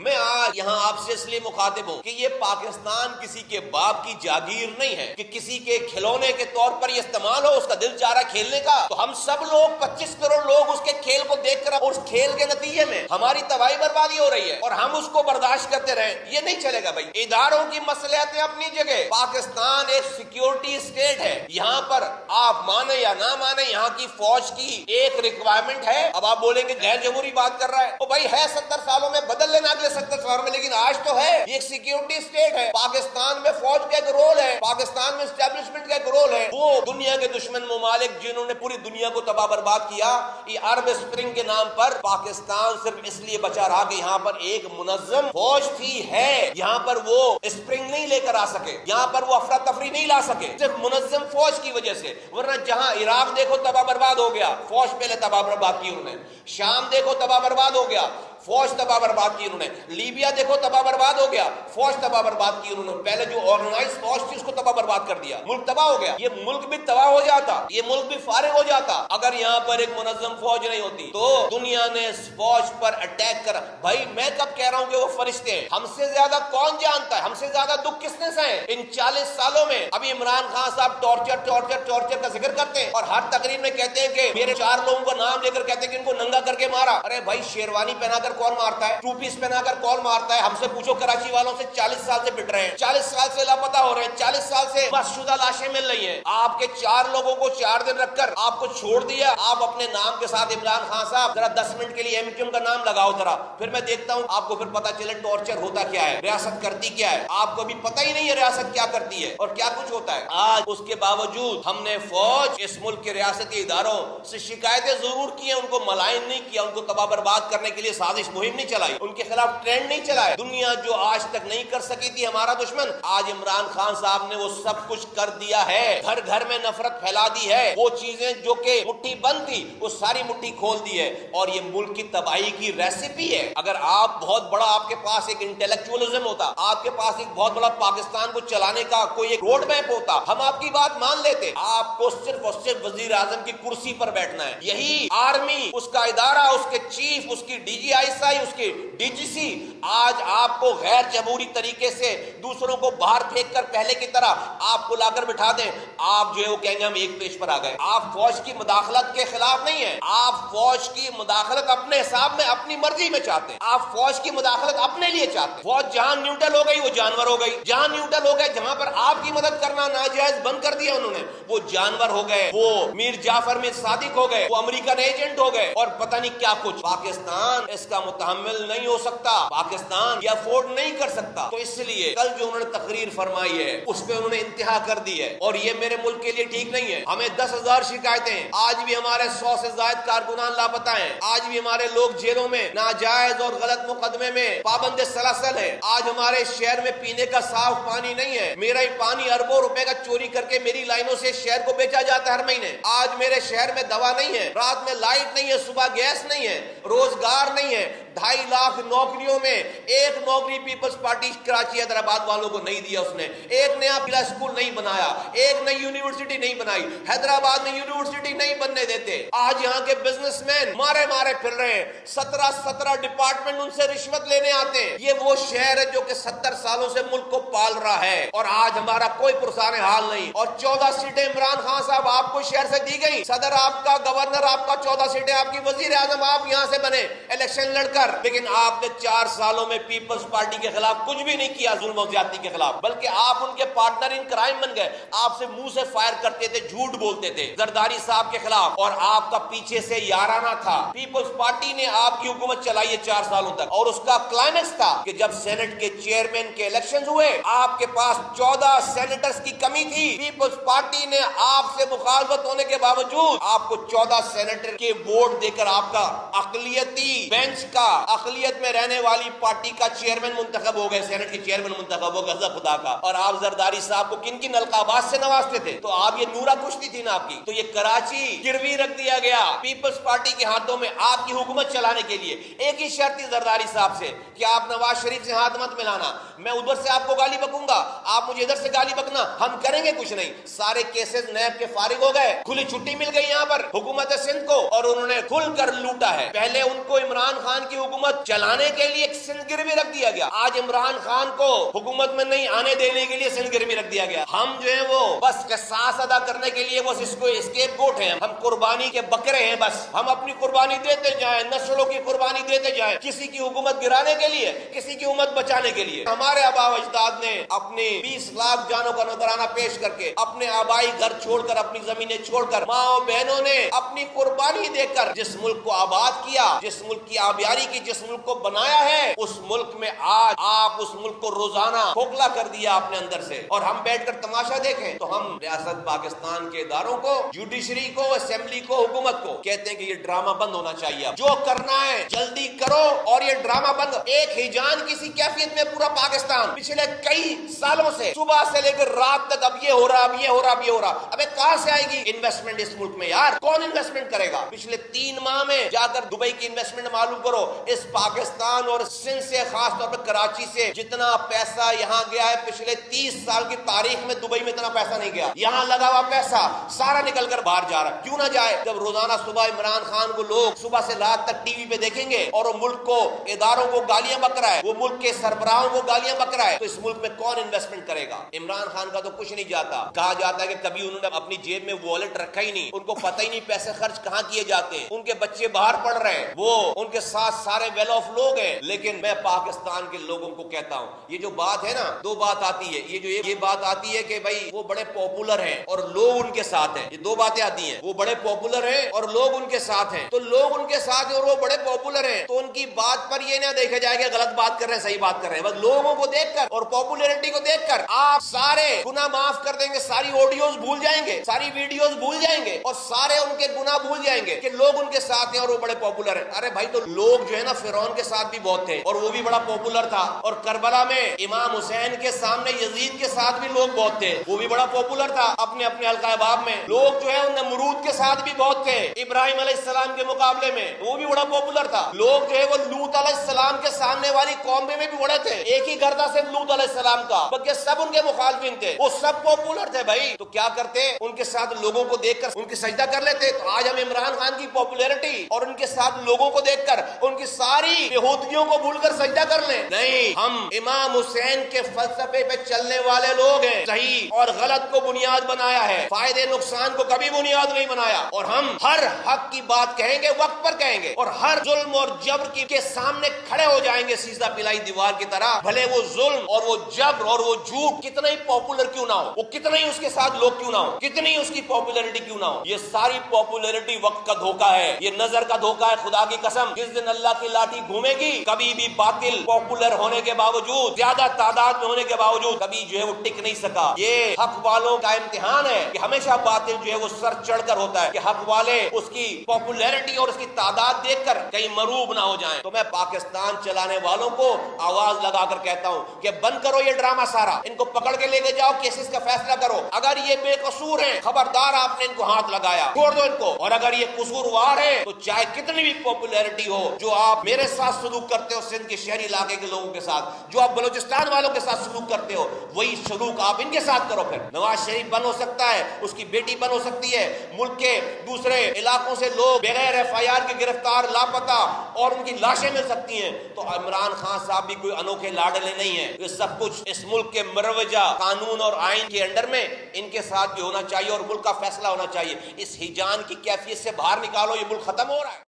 میں آج یہاں آپ سے اس لیے مخاطب ہوں کہ یہ پاکستان کسی کے باپ کی جاگیر نہیں ہے کہ کسی کے کھلونے کے طور پر یہ استعمال ہو، اس کا دل چاہ رہا کھیلنے کا تو ہم سب لوگ 25 کروڑ لوگ اس کے کھیل کو دیکھ کر اس کھیل کے نتیجے میں ہماری تباہی بربادی ہو رہی ہے اور ہم اس کو برداشت کرتے رہیں، یہ نہیں چلے گا بھائی۔ اداروں کی مصلحتیں اپنی جگہ، پاکستان ایک سیکیورٹی اسٹیٹ ہے، یہاں پر آپ مانے یا نہ مانے یہاں کی فوج کی ایک ریکوائرمنٹ ہے۔ اب آپ بولیں کہ غیر جمہوری بات کر رہا ہے، تو بھائی ہے 70 سالوں میں بدل لینا 70 سال میں، لیکن آج تو ہے یہ ایک سیکیورٹی اسٹیٹ ہے۔ پاکستان میں فوج کا ایک رول ہے، پاکستان میں اسٹیبلشمنٹ کا ایک رول ہے۔ وہ دنیا کے دشمن ممالک جنہوں نے پوری دنیا کو تباہ برباد کیا، یہ عرب اسپرنگ کے نام پر پاکستان صرف اس لیے بچا رہا کہ یہاں پر ایک منظم فوج تھی ہے، یہاں پر وہ اسپرنگ نہیں لے کر آ سکے، یہاں پر وہ افراتفری نہیں لا سکے، صرف منظم فوج کی وجہ سے۔ ورنہ جہاں عراق دیکھو تباہ برباد ہو گیا، فوج پہلے تباہ برباد کی انہوں نے۔ شام دیکھو تباہ برباد ہو گیا، فوج تباہ برباد کی انہوں نے۔ لیبیا دیکھو تباہ برباد ہو گیا، فوج تباہ برباد کی انہوں نے۔ پہلے جو آرگنائز فوج تھی اس کو تباہ برباد کر دیا، ملک تباہ ہو گیا۔ یہ ملک بھی تباہ ہو جاتا، یہ ملک بھی فارغ ہو جاتا اگر یہاں پر ایک منظم فوج نہیں ہوتی۔ تو دنیا نے اس فوج پر اٹیک کرا۔ بھائی میں کب کہہ رہا ہوں کہ وہ فرشتے ہیں؟ ہم سے زیادہ کون جانتا ہے؟ ہم سے زیادہ دکھ کس نے سہے ان 40 سالوں میں؟ ابھی عمران خان صاحب ٹارچر کا ذکر کرتے ہیں اور ہر تقریر میں کہتے ہیں کہ میرے 4 لوگوں کا نام لے کر کہتے ہیں کہ ان کو ننگا کر کے مارا۔ ارے بھائی شیروانی پہنا کر کون مارتا ہے؟ ٹو پیس پہنا کر کون مارتا ہے؟ ہم سے پوچھو، کراچی والوں سے 40 سال سے پٹ رہے ہیں، 40 سال سے لاپتہ ہو رہے ہیں، 40 سال سے بس شدہ لاشیں مل رہی ہیں۔ آپ کے 4 لوگوں کو 4 دن رکھ کر آپ کو چھوڑ دیا۔ آپ اپنے نام کے ساتھ عمران خان صاحب ذرا 10 منٹ کے لیے ایم کیو ایم کا نام لگاؤ ذرا، پھر میں دیکھتا ہوں آپ کو پھر پتا چلے ٹارچر ہوتا کیا ہے، ریاست کرتی کیا ہے۔ آپ کو بھی پتہ ہی نہیں ہے ریاست کیا کرتی ہے اور کیا کچھ ہوتا ہے۔ آج اس کے باوجود ہم نے فوج اس ملک کے ریاستی اداروں سے شکایتیں ضرور کی ہیں، ان کو ملائن نہیں کیا، ان کو تباہ برباد کرنے کے لیے سازش مہم نہیں چلائی، ان کے خلاف ٹرینڈ نہیں چلائے۔ دنیا جو آج تک نہیں کر سکی تھی ہمارا دشمن، آج عمران خان صاحب نے وہ سب کچھ کر دیا ہے۔ گھر گھر میں نفرت پھیلا دی ہے، وہ چیزیں جو کہ مٹھی بند تھی وہ ساری مٹھی کھول دی ہے، اور یہ ملک کی تباہی کی ریسیپی ہے۔ اگر آپ بہت بڑا، آپ کے پاس ایک انٹیلیکچوئلزم ہوتا، آپ کے پاس ایک بہت بڑا پاکستان کو چلانے کا کوئی ایک روڈ میپ ہوتا، ہم آپ کی بات مان لیتے۔ آپ کو صرف اور صرف وزیر اعظم کی کرسی پر بیٹھنا ہے۔ یہی آرمی، اس کا ادارہ، اس کے چیف، اس کی D G I S I, اس کی ڈی جی سی آج آپ کو غیر جمہوری طریقے سے دوسروں کو باہر پھینک کر پہلے کی طرح آپ کو لا کر بٹھا دیں، آپ جو ہے وہ کہیں گے ہم ایک پیج پر آ گئے۔ آپ فوج کی مداخلت کے خلاف نہیں ہیں، آپ فوج کی مداخلت اپنے حساب میں اپنی مرضی میں چاہتے ہیں، آپ فوج کی مداخلت اپنے لیے چاہتے ہیں۔ فوج جہاں نیوٹرل ہو گئی وہ جانور ہو گئی، جہاں نیوٹرل ہو گئے، جہاں پر آپ کی مدد کرنا ناجائز بند کر دیا انہوں نے، وہ جانور ہو گئے، وہ میر جعفر میر صادق ہو گئے، وہ امریکن ایجنٹ ہو گئے، اور پتہ نہیں کیا کچھ۔ پاکستان اس کا متحمل نہیں ہو سکتا، پاکستان یہ افورڈ نہیں کر سکتا۔ تو اس لیے کل جو انہوں نے تقریر فرمائی ہے اس پہ انہوں نے انتہا کر دی ہے، اور یہ میرے ملک کے لیے ٹھیک نہیں ہے۔ ہمیں 10,000 شکایتیں ہیں، آج بھی ہمارے 100 سے زائد کارکنان لاپتہ ہیں، آج بھی ہمارے لوگ جیلوں میں ناجائز اور غلط مقدمے میں پابند سلاسل ہے، آج ہمارے شہر میں پینے کا صاف پانی نہیں ہے، میرا ہی پانی اربوں روپے کا چوری کر کے میری لائنوں سے شہر کو بیچا جاتا ہے ہر مہینے۔ آج میرے شہر میں دوا نہیں ہے، رات میں لائٹ نہیں ہے، صبح گیس نہیں ہے، روزگار نہیں ہے۔ 2.5 لاکھ نوکریوں میں ایک نوکری پیپلز پارٹی کراچی حیدرآباد والوں کو نہیں دیا، اس نے ایک نیا پلا اسکول نہیں بنایا، ایک نئی یونیورسٹی نہیں بنائی، حیدرآباد میں یونیورسٹی نہیں بننے دیتے۔ آج یہاں کے بزنس مین مارے پھر رہے ہیں، 17 ڈپارٹمنٹ ان سے رشوت لینے آتے ہیں۔ یہ وہ شہر ہے جو کہ 70 سالوں سے ملک کو پال رہا ہے، اور آج ہمارا کوئی پرسان حال نہیں۔ اور 14 سیٹیں عمران خان صاحب آپ کو شہر سے دی گئی، صدر آپ کا، گورنر آپ کا، 14 سیٹیں آپ کی، وزیر اعظم آپ یہاں سے بنے الیکشن لڑ کر، لیکن آپ نے 4 سالوں میں پیپلز پارٹی کے خلاف کچھ بھی نہیں کیا، ظلم و زیادتی کے خلاف، بلکہ آپ ان کے پارٹنر ان کرائم بن گئے۔ آپ سے منہ سے فائر کرتے تھے، جھوٹ بولتے تھے زرداری صاحب کے خلاف، اور آپ کا پیچھے سے یارانہ تھا۔ پیپلز پارٹی نے آپ کی حکومت چلائی ہے 4 سالوں تک، اور اس کا کلائمیکس تھا کہ جب سینٹ کے چیئرمین کے الیکشن ہوئے، آپ کے پاس 14 سینیٹرز کی کمی تھی، پیپلز پارٹی نے آپ سے مخالفت ہونے کے باوجود آپ کو 14 سینیٹر کے ووٹ دے کر آپ کا اقلیتی بینچ کا، اقلیت میں رہنے والی پارٹی کا چیئرمین منتخب ہو گئے، سینٹ کے چیئرمین منتخب ہو گئے، غضب خدا کا۔ اور آپ زرداری صاحب کو کن کن القابات سے نوازتے تھے؟ تو آپ یہ نورا کشتی تھی نا آپ کی، تو یہ کراچی گروی رکھ دیا گیا پیپلز پارٹی کے ہاتھوں میں آپ کی حکومت چلانے کے لیے۔ ایک ہی شرط تھی زرداری صاحب سے کہ آپ نواز شریف سے ہاتھ مت ملانا، میں ادھر سے آپ کو گالی بکوں گا، آپ مجھے ادھر سے گالی بکنا، ہم کریں گے کچھ نہیں۔ سارے کیسز نیب کے فارغ ہو گئے، کھلی چھٹی مل گئی یہاں پر حکومت سندھ کو، اور انہوں نے کھل کر لوٹا ہے۔ پہلے ان کو عمران خان کی حکومت چلانے کے لیے سندھ گروی رکھ دیا گیا. آج عمران خان کو حکومت میں نہیں آنے دینے کے لیے سندھ گروی رکھ دیا گیا. ہم جو ہیں وہ بس قصاص ادا کرنے کے لیے بس اس کو اسکیپ گوٹ ہیں, ہم قربانی کے بکرے ہیں. بس ہم اپنی قربانی دیتے جائیں, نسلوں کی قربانی دیتے جائیں, کسی کی حکومت گرانے کے لیے, کسی کی امت بچانے کے لیے. ہمارے آبا و اجداد نے اپنی 20 لاکھ جانوں کا نذرانہ پیش کر کے, اپنے آبائی گھر چھوڑ کر, اپنی زمینیں چھوڑ کر, ماں و بہنوں نے اپنی قربانی دے کر جس ملک کو آباد کیا, جس ملک کی آبیاری کی, جس ملک کو بنایا ہے, اس ملک میں آج آپ اس ملک کو روزانہ کھوکھلا کر دیا اپنے اندر سے. اور ہم بیٹھ کر تماشا دیکھیں تو ہم ریاست پاکستان کے اداروں کو, جوڈیشری کو, اسمبلی کو, حکومت کو کہتے ہیں کہ یہ ڈرامہ بند ہونا چاہیے. جو کرنا ہے جلدی کرو اور یہ ڈرامہ بند. ایک ہی جان کسی کیفیت میں پورا پاکستان پچھلے کئی سالوں سے صبح سے لے کر رات تک اب یہ ہو رہا, اب یہ ہو رہا, اب یہ ہو رہا. ابے کہاں سے آئے گی انویسٹمنٹ اس ملک میں یار؟ کون انویسٹمنٹ کرے گا؟ پچھلے 3 ماہ میں جا کر دبئی کی انویسٹمنٹ معلوم کرو. اس پاکستان اور سندھ سے, خاص طور پر کراچی سے جتنا پیسہ یہاں گیا ہے پچھلے 30 سال کی تاریخ میں دبئی میں اتنا پیسہ نہیں گیا. یہاں لگا ہوا پیسہ سارا نکل کر باہر جا رہا ہے. کیوں نہ جائے جب روزانہ صبح عمران خان کو لوگ صبح سے رات تک ٹی وی پہ دیکھیں گے اور وہ ملک کو, اداروں کو گالیاں بک رہا ہے, وہ ملک کے سربراہوں کو گالیاں بک رہا ہے, تو اس ملک میں کون انویسٹمنٹ کرے گا؟ عمران خان کا تو کچھ نہیں جاتا. کہا جاتا ہے کہ کبھی انہوں نے اپنی جیب میں والٹ رکھا ہی نہیں, ان کو پتہ ہی نہیں پیسے خرچ کہاں کیے جاتے ہیں. ان کے بچے باہر پڑھ رہے ہیں, وہ ان کے ساتھ سارے ویل آف لوگ ہیں. لیکن میں پاکستان کے لوگوں کو کہتا ہوں, یہ جو بات ہے نا, 2 بات آتی ہے. یہ بات آتی ہے کہ بھائی وہ بڑے پاپولر ہیں اور لوگ ان کے ساتھ ہیں. یہ 2 باتیں آتی ہیں. وہ بڑے پاپولر ہیں اور لوگ ان کے ساتھ ہیں. تو لوگ ان کے ساتھ ہیں اور وہ بڑے پاپولر ہیں, تو ان کی بات پر یہ نہ دیکھا جائے کہ غلط بات کر رہے ہیں, صحیح بات کر رہے ہیں. بس لوگوں کو دیکھ کر اور پاپولرٹی کو دیکھ کر آپ سارے گناہ معاف کر دیں گے, ساری آڈیوز بھول جائیں گے, ساری ویڈیوز بھول جائیں گے, اور سارے ان کے گناہ بھول جائیں گے کہ لوگ ان کے ساتھ ہیں اور وہ بڑے پاپولر ہیں. ارے بھائی, تو لوگ جو ہے نا فرعون کے ساتھ بھی بہت تھے اور وہ بھی بڑا پاپولر تھا. اور کربلا میں امام حسین کے سامنے یزید کے ساتھ بھی لوگ بہت تھے, وہ بھی بڑا پاپولر تھا اپنے اپنے حلقہ احباب میں. لوگ جو ہے ان نمرود کے ساتھ بھی بہت تھے ابراہیم علیہ السلام کے مقابلے میں, وہ بھی بڑا پاپولر تھا. لوگ جو ہے وہ لوط علیہ السلام کے سامنے والی قوم میں بھی بڑے تھے, ایک ہی گھر تھا صرف لوط علیہ السلام کا, بلکہ سب ان کے مخالفین تھے, وہ سب پاپولر تھے بھائی. تو کیا کرتے, ان کے ساتھ لوگوں کو دیکھ کر ان کی سجدہ کر لیتے. تو آج ہم عمران خان کی پاپولرٹی اور ان کے ساتھ لوگوں کو دیکھ کر ان کی ساری یہودیوں کو بھول کر سجدہ کر لیں؟ نہیں, ہم امام حسین کے فلسفے پہ چلنے والے لوگ ہیں. صحیح اور غلط کو بنیاد بنایا ہے, فائدے نقصان کو کبھی بنیاد نہیں بنایا. اور ہم ہر حق کی بات کہیں گے, وقت پر کہیں گے, اور ہر ظلم اور جبر کے سامنے کھڑے ہو جائیں گے سیدھا پلائی دیوار کی طرح. بھلے وہ ظلم اور وہ جبر اور وہ جھوٹ کتنا ہی پاپولر کیوں نہ ہو, وہ کتنا ہی اس کے ساتھ لوگ کیوں نہ ہو, کتنی اس کی پاپولرٹی کیوں نہ ہو, یہ ساری پاپولرٹی وقت کا دھوکہ ہے, یہ نظر کا دھوکہ ہے. خدا کی قسم, جس دن اللہ کی لاٹھی گھومے گی, کبھی بھی باطل پاپولر ہونے کے باوجود, زیادہ تعداد میں ہونے کے باوجود, کبھی جو ہے وہ ٹک نہیں سکا. یہ حق والوں کا امتحان ہے کہ ہمیشہ باطل جو ہے وہ سر چڑھ کر ہوتا ہے, کہ حق والے اس کی پاپولرٹی اور اس کی تعداد دیکھ کر کہیں مروب نہ ہو جائیں. تو میں پاکستان چلانے والوں کو آواز لگا کر کہتا ہوں کہ بند کرو یہ ڈرامہ سارا, ان کو پکڑ کے لے کے جاؤ, کیسز کا فیصلہ کرو. اگر یہ بے قصور ہیں, خبردار آپ نے ان کو ہاتھ لگایا, چھوڑ دو ان کو. اور اگر یہ قصوروار ہے تو چاہے کتنی بھی پاپولرٹی ہو, جو آپ میرے ساتھ سلوک کرتے ہو سندھ کے شہری علاقے کے لوگوں کے ساتھ, جو آپ بلوچستان والوں کے ساتھ سلوک کرتے ہو, وہی سلوک آپ ان کے ساتھ کرو. پھر نواز شریف بن ہو سکتا ہے, اس کی بیٹی بن ہو سکتی ہے, ملک کے دوسرے علاقوں سے لوگ بغیر FIR کے گرفتار, لاپتہ, اور ان کی لاشیں مل سکتی ہیں. تو عمران خان صاحب بھی کوئی انوکھے لاڈلے نہیں ہیں. یہ سب کچھ اس ملک کے مروجہ قانون اور آئین کے انڈر میں ان کے ساتھ بھی ہونا چاہیے اور ملک کا فیصلہ ہونا چاہیے. اس ہیجان کی کیفیت سے باہر نکالو, یہ ملک ختم ہو رہا ہے.